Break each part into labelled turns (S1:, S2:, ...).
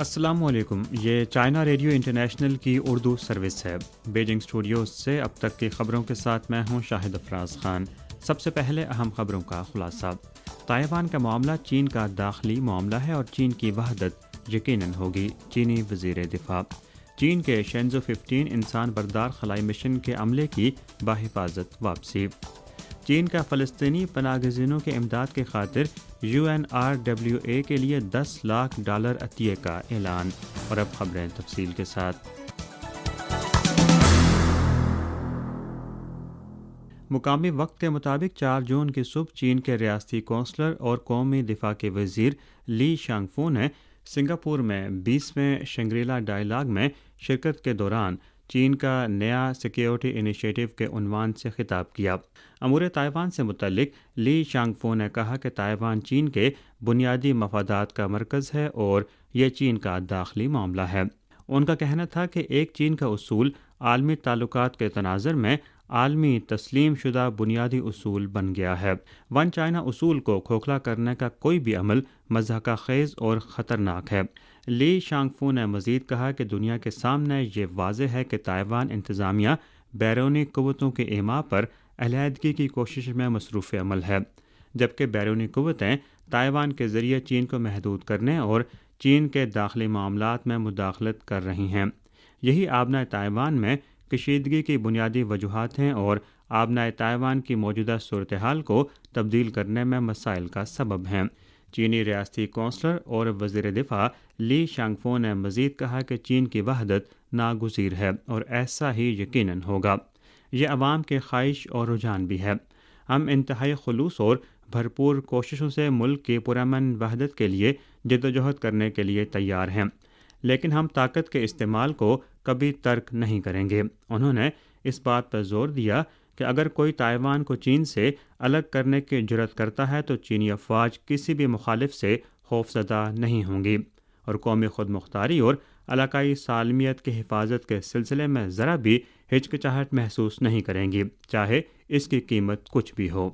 S1: السلام علیکم، یہ چائنا ریڈیو انٹرنیشنل کی اردو سروس ہے۔ بیجنگ اسٹوڈیوز سے اب تک کی خبروں کے ساتھ میں ہوں شاہد افراز خان۔ سب سے پہلے اہم خبروں کا خلاصہ۔ تائیوان کا معاملہ چین کا داخلی معاملہ ہے اور چین کی وحدت یقیناً ہوگی، چینی وزیر دفاع۔ چین کے شینزو 15 انسان بردار خلائی مشن کے عملے کی بحفاظت واپسی۔ چین کا فلسطینی پناہ گزینوں کے امداد کی خاطر UNRWA کے لیے $10 لاکھ عطیے کا اعلان۔ اور اب خبریں تفصیل کے ساتھ۔ مقامی وقت کے مطابق 4 جون کی صبح چین کے ریاستی کونسلر اور قومی دفاع کے وزیر لی شانگفو نے سنگاپور میں 20ویں شنگری-لا ڈائیلاگ میں شرکت کے دوران چین کا نیا سیکیورٹی انیشیٹو کے عنوان سے خطاب کیا۔ امور تائیوان سے متعلق لی شانگفو نے کہا کہ تائیوان چین کے بنیادی مفادات کا مرکز ہے اور یہ چین کا داخلی معاملہ ہے۔ ان کا کہنا تھا کہ ایک چین کا اصول عالمی تعلقات کے تناظر میں عالمی تسلیم شدہ بنیادی اصول بن گیا ہے۔ ون چائنا اصول کو کھوکھلا کرنے کا کوئی بھی عمل مضحکہ خیز اور خطرناک ہے۔ لی شانگفو نے مزید کہا کہ دنیا کے سامنے یہ واضح ہے کہ تائیوان انتظامیہ بیرونی قوتوں کے ایما پر علیحدگی کی کوشش میں مصروف عمل ہے، جبکہ بیرونی قوتیں تائیوان کے ذریعے چین کو محدود کرنے اور چین کے داخلی معاملات میں مداخلت کر رہی ہیں۔ یہی آبنائے تائیوان میں کشیدگی کی بنیادی وجوہات ہیں اور آبنائے تائیوان کی موجودہ صورتحال کو تبدیل کرنے میں مسائل کا سبب ہیں۔ چینی ریاستی کونسلر اور وزیر دفاع لی شانگفو نے مزید کہا کہ چین کی وحدت ناگزیر ہے اور ایسا ہی یقیناً ہوگا۔ یہ عوام کی خواہش اور رجحان بھی ہے۔ ہم انتہائی خلوص اور بھرپور کوششوں سے ملک کی پرامن وحدت کے لیے جدوجہد کرنے کے لیے تیار ہیں، لیکن ہم طاقت کے استعمال کو کبھی ترک نہیں کریں گے۔ انہوں نے اس بات پر زور دیا کہ اگر کوئی تائیوان کو چین سے الگ کرنے کی جرات کرتا ہے تو چینی افواج کسی بھی مخالف سے خوفزدہ نہیں ہوں گی اور قومی خود مختاری اور علاقائی سالمیت کی حفاظت کے سلسلے میں ذرا بھی ہچکچاہٹ محسوس نہیں کریں گی، چاہے اس کی قیمت کچھ بھی ہو۔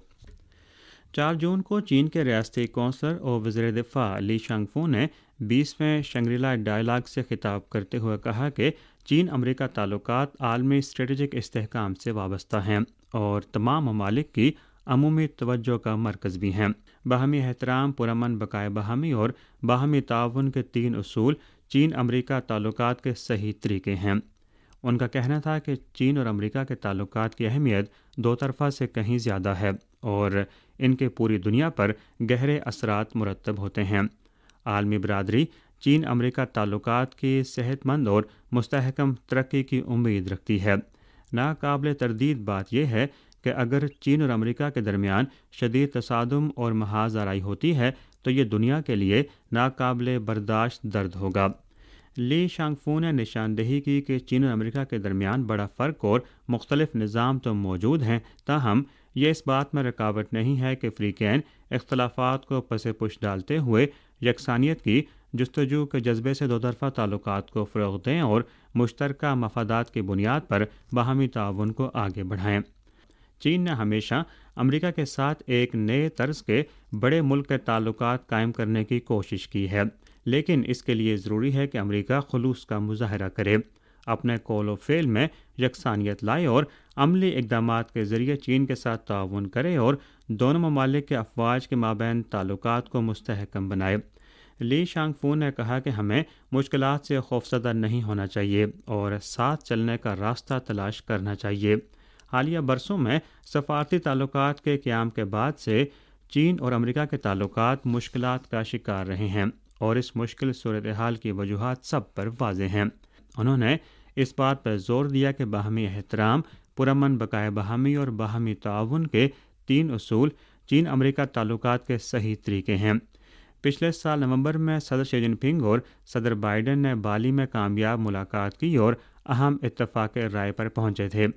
S1: 4 جون کو چین کے ریاستی کونسلر اور وزیر دفاع لی شانگفو نے 20ویں شنگری-لا ڈائیلاگ سے خطاب کرتے ہوئے کہا کہ چین امریکہ تعلقات عالمی اسٹریٹجک استحکام سے وابستہ ہیں اور تمام ممالک کی عمومی توجہ کا مرکز بھی ہیں۔ باہمی احترام، پرامن بقائے باہمی اور باہمی تعاون کے 3 اصول چین امریکہ تعلقات کے صحیح طریقے ہیں۔ ان کا کہنا تھا کہ چین اور امریکہ کے تعلقات کی اہمیت دو طرفہ سے کہیں زیادہ ہے اور ان کے پوری دنیا پر گہرے اثرات مرتب ہوتے ہیں۔ عالمی برادری چین امریکہ تعلقات کی صحت مند اور مستحکم ترقی کی امید رکھتی ہے۔ ناقابل تردید بات یہ ہے کہ اگر چین اور امریکہ کے درمیان شدید تصادم اور محاذ آرائی ہوتی ہے تو یہ دنیا کے لیے ناقابل برداشت درد ہوگا۔ لی شانگفو نے نشاندہی کی کہ چین اور امریکہ کے درمیان بڑا فرق اور مختلف نظام تو موجود ہیں، تاہم یہ اس بات میں رکاوٹ نہیں ہے کہ فریقین اختلافات کو پس پش ڈالتے ہوئے یکسانیت کی جستجو کے جذبے سے دو طرفہ تعلقات کو فروغ دیں اور مشترکہ مفادات کی بنیاد پر باہمی تعاون کو آگے بڑھائیں۔ چین نے ہمیشہ امریکہ کے ساتھ ایک نئے طرز کے بڑے ملک کے تعلقات قائم کرنے کی کوشش کی ہے، لیکن اس کے لیے ضروری ہے کہ امریکہ خلوص کا مظاہرہ کرے، اپنے قول و فعل میں یکسانیت لائے اور عملی اقدامات کے ذریعے چین کے ساتھ تعاون کرے اور دونوں ممالک کے افواج کے مابین تعلقات کو مستحکم بنائے۔ لی شانگفو نے کہا کہ ہمیں مشکلات سے خوفزدہ نہیں ہونا چاہیے اور ساتھ چلنے کا راستہ تلاش کرنا چاہیے۔ حالیہ برسوں میں سفارتی تعلقات کے قیام کے بعد سے چین اور امریکہ کے تعلقات مشکلات کا شکار رہے ہیں اور اس مشکل صورتحال کی وجوہات سب پر واضح ہیں۔ انہوں نے اس بات پر زور دیا کہ باہمی احترام، پرامن بقائے باہمی اور باہمی تعاون کے 3 اصول چین امریکہ تعلقات کے صحیح طریقے ہیں۔ پچھلے سال نومبر میں صدر شی جن پنگ اور صدر بائیڈن نے بالی میں کامیاب ملاقات کی اور اہم اتفاق رائے پر پہنچے تھے۔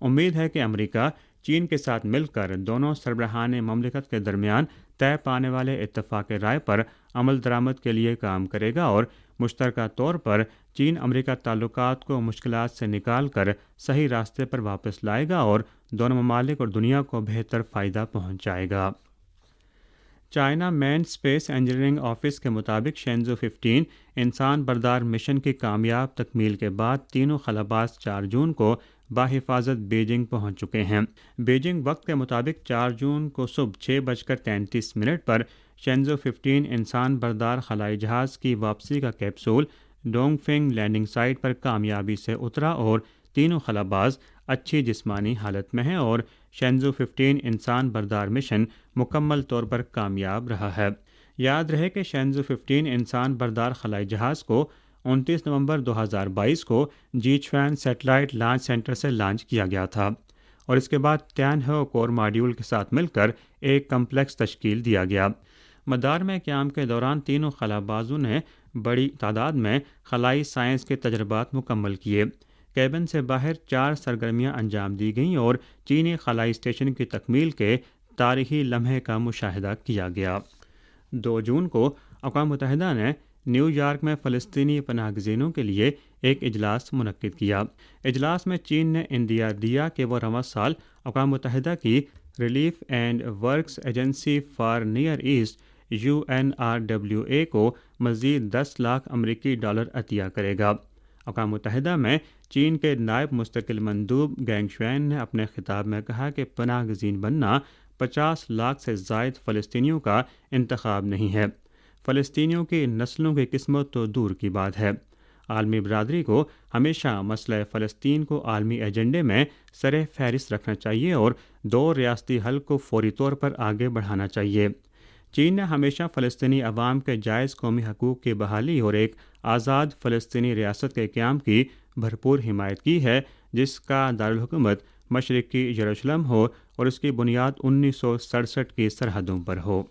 S1: امید ہے کہ امریکہ چین کے ساتھ مل کر دونوں سربراہان مملکت کے درمیان طے پانے والے اتفاق رائے پر عمل درآمد کے لیے کام کرے گا اور مشترکہ طور پر چین امریکہ تعلقات کو مشکلات سے نکال کر صحیح راستے پر واپس لائے گا اور دونوں ممالک اور دنیا کو بہتر فائدہ پہنچائے گا۔ چائنا مین اسپیس انجینئرنگ آفس کے مطابق شینزو 15 انسان بردار مشن کی کامیاب تکمیل کے بعد تینوں خلاباز 4 جون کو بحفاظت بیجنگ پہنچ چکے ہیں۔ بیجنگ وقت کے مطابق 4 جون کو صبح 6:33 پر شینزو 15 انسان بردار خلائی جہاز کی واپسی کا کیپسول ڈونگ فنگ لینڈنگ سائٹ پر کامیابی سے اترا اور تینوں خلاباز اچھی جسمانی حالت میں ہیں اور شینزو 15 انسان بردار مشن مکمل طور پر کامیاب رہا ہے۔ یاد رہے کہ شینزو 15 انسان بردار خلائی جہاز کو 29 نومبر 2022 کو جیچوان سیٹلائٹ لانچ سینٹر سے لانچ کیا گیا تھا اور اس کے بعد تیان ہو کور ماڈیول کے ساتھ مل کر ایک کمپلیکس تشکیل دیا گیا۔ مدار میں قیام کے دوران تینوں خلابازوں نے بڑی تعداد میں خلائی سائنس کے تجربات مکمل کیے۔ کیبن سے باہر 4 سرگرمیاں انجام دی گئیں اور چینی خلائی اسٹیشن کی تکمیل کے تاریخی لمحے کا مشاہدہ کیا گیا۔ 2 جون کو اقوام متحدہ نے نیو یارک میں فلسطینی پناہ گزینوں کے لیے ایک اجلاس منعقد کیا۔ اجلاس میں چین نے اندیا دیا کہ وہ رواں سال اقوام متحدہ کی relief and works agency for Near East UNRWA کو مزید 10 لاکھ امریکی ڈالر عطیہ کرے گا۔ اقوام متحدہ میں چین کے نائب مستقل مندوب گینگ شوین نے اپنے خطاب میں کہا کہ پناہ گزین بننا 50 لاکھ سے زائد فلسطینیوں کا انتخاب نہیں ہے۔ فلسطینیوں کی نسلوں کی قسمت تو دور کی بات ہے۔ عالمی برادری کو ہمیشہ مسئلہ فلسطین کو عالمی ایجنڈے میں سر فہرست رکھنا چاہیے اور 2 ریاستی حل کو فوری طور پر آگے بڑھانا چاہیے۔ چین نے ہمیشہ فلسطینی عوام کے جائز قومی حقوق کی بحالی اور ایک آزاد فلسطینی ریاست کے قیام کی بھرپور حمایت کی ہے، جس کا دارالحکومت مشرقی یروشلم ہو اور اس کی بنیاد 1967 کی سرحدوں پر ہو۔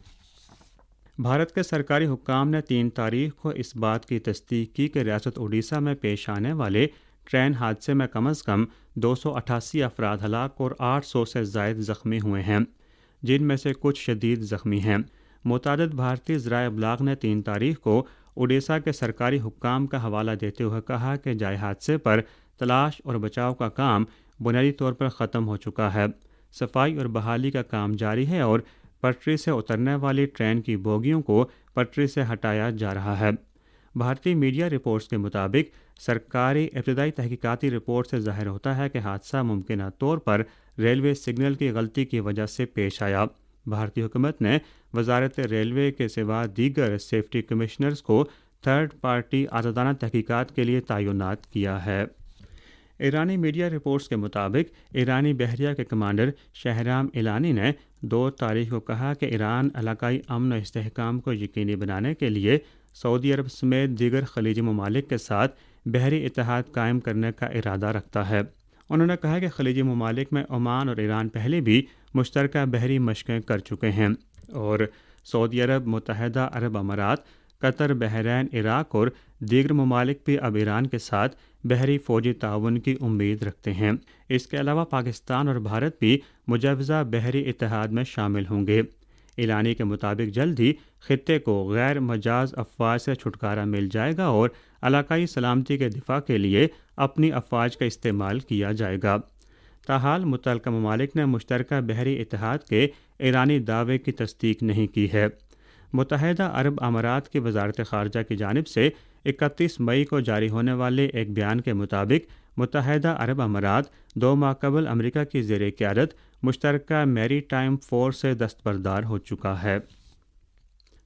S1: بھارت کے سرکاری حکام نے 3 تاریخ کو اس بات کی تصدیق کی کہ ریاست اڈیشہ میں پیش آنے والے ٹرین حادثے میں کم از کم 288 افراد ہلاک اور 800 سے زائد زخمی ہوئے ہیں، جن میں سے کچھ شدید زخمی ہیں۔ متعدد بھارتی ذرائع ابلاغ نے 3 تاریخ کو اڈیشہ کے سرکاری حکام کا حوالہ دیتے ہوئے کہا کہ جائے حادثے پر تلاش اور بچاؤ کا کام بنیادی طور پر ختم ہو چکا ہے۔ صفائی اور بحالی کا کام جاری ہے اور پٹری سے اترنے والی ٹرین کی بوگیوں کو پٹری سے ہٹایا جا رہا ہے۔ بھارتی میڈیا رپورٹس کے مطابق سرکاری ابتدائی تحقیقاتی رپورٹ سے ظاہر ہوتا ہے کہ حادثہ ممکنہ طور پر ریلوے سگنل کی غلطی کی وجہ سے پیش آیا۔ بھارتی حکومت نے وزارت ریلوے کے سوا دیگر سیفٹی کمشنرز کو تھرڈ پارٹی آزادانہ تحقیقات کے لیے تعینات کیا ہے۔ ایرانی میڈیا رپورٹس کے مطابق ایرانی بحریہ کے کمانڈر شہرام ایلانی نے 2 تاریخ کو کہا کہ ایران علاقائی امن و استحکام کو یقینی بنانے کے لیے سعودی عرب سمیت دیگر خلیجی ممالک کے ساتھ بحری اتحاد قائم کرنے کا ارادہ رکھتا ہے۔ انہوں نے کہا کہ خلیجی ممالک میں عمان اور ایران پہلے بھی مشترکہ بحری مشقیں کر چکے ہیں اور سعودی عرب، متحدہ عرب امارات، قطر، بحرین، عراق اور دیگر ممالک بھی اب ایران کے ساتھ بحری فوجی تعاون کی امید رکھتے ہیں۔ اس کے علاوہ پاکستان اور بھارت بھی مجوزہ بحری اتحاد میں شامل ہوں گے۔ ایلانی کے مطابق جلد ہی خطے کو غیر مجاز افواج سے چھٹکارا مل جائے گا اور علاقائی سلامتی کے دفاع کے لیے اپنی افواج کا استعمال کیا جائے گا۔ تاحال متعلقہ ممالک نے مشترکہ بحری اتحاد کے ایرانی دعوے کی تصدیق نہیں کی ہے۔ متحدہ عرب امارات کی وزارت خارجہ کی جانب سے 31 مئی کو جاری ہونے والے ایک بیان کے مطابق متحدہ عرب امارات 2 ماہ قبل امریکہ کی زیر قیادت مشترکہ میری ٹائم فورس سے دستبردار ہو چکا ہے۔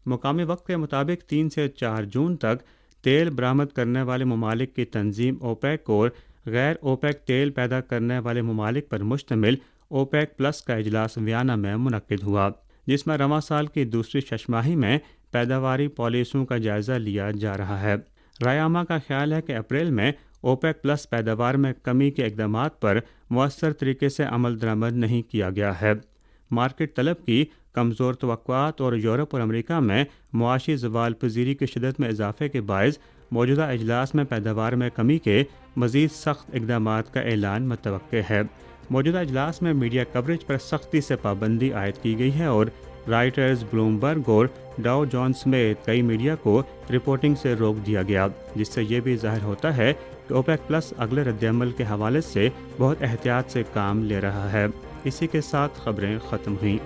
S1: مقامی وقت کے مطابق 3 سے 4 جون تک تیل برآمد کرنے والے ممالک کی تنظیم اوپیک اور غیر اوپیک تیل پیدا کرنے والے ممالک پر مشتمل اوپیک پلس کا اجلاس ویانا میں منعقد ہوا، جس میں رواں سال کی دوسری ششماہی میں پیداواری پالیسیوں کا جائزہ لیا جا رہا ہے۔ رائے عامہ کا خیال ہے کہ اپریل میں اوپیک پلس پیداوار میں کمی کے اقدامات پر مؤثر طریقے سے عمل درآمد نہیں کیا گیا ہے۔ مارکیٹ طلب کی کمزور توقعات اور یورپ اور امریکہ میں معاشی زوال پذیری کی شدت میں اضافے کے باعث موجودہ اجلاس میں پیداوار میں کمی کے مزید سخت اقدامات کا اعلان متوقع ہے۔ موجودہ اجلاس میں میڈیا کوریج پر سختی سے پابندی عائد کی گئی ہے اور رائٹرز، بلومبرگ اور ڈاؤ جونز سمیت کئی میڈیا کو رپورٹنگ سے روک دیا گیا، جس سے یہ بھی ظاہر ہوتا ہے کہ اوپیک پلس اگلے رد عمل کے حوالے سے بہت احتیاط سے کام لے رہا ہے۔ اسی کے ساتھ خبریں ختم ہوئیں۔